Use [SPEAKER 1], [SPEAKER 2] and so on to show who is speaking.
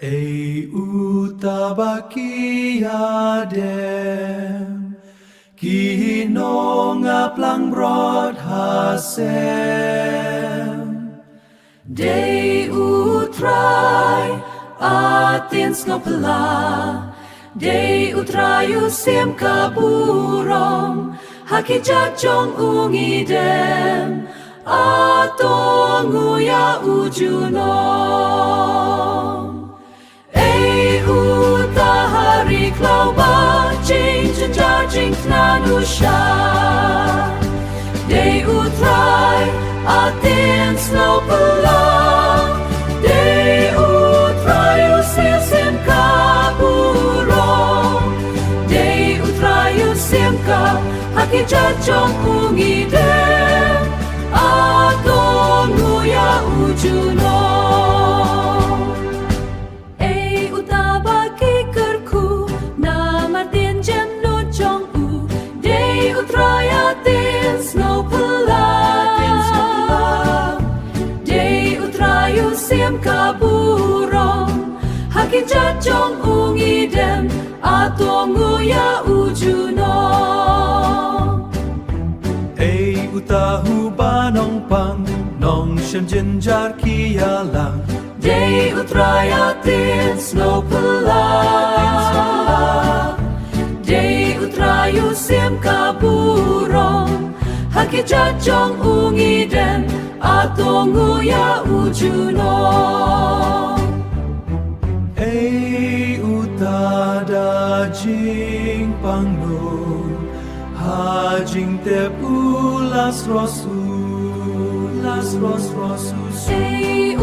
[SPEAKER 1] Ei utabakiadem, kinongap lang brod hasem.
[SPEAKER 2] Dei utrai atins ngopela, Dei utrayu sim kaburom, hakijajong ungidem, atonguya ujunom. Ei utahari klauba, jing jajing knanusha, Dei utrai atins ngopela, Dei utrayu sim kaburom, Dei utrayu sim ka hakijajong ungidem, atonguya ujunom. Ei utabaki kerku na martin jem no jong u, Dei utraya tins no pela, Dei utrayu sim kaburom, hakijajong ungidem, atonguya ujunom.
[SPEAKER 1] Ei utahu banong pang, nong shem jinjar kialang,
[SPEAKER 2] Dei utraya tins no pela, Dei utrayu sim kaburom, hakijajong ungidem, atonguya ujunom.
[SPEAKER 1] Ei utada jing pangno, hajing tepu las rosu,
[SPEAKER 2] Ei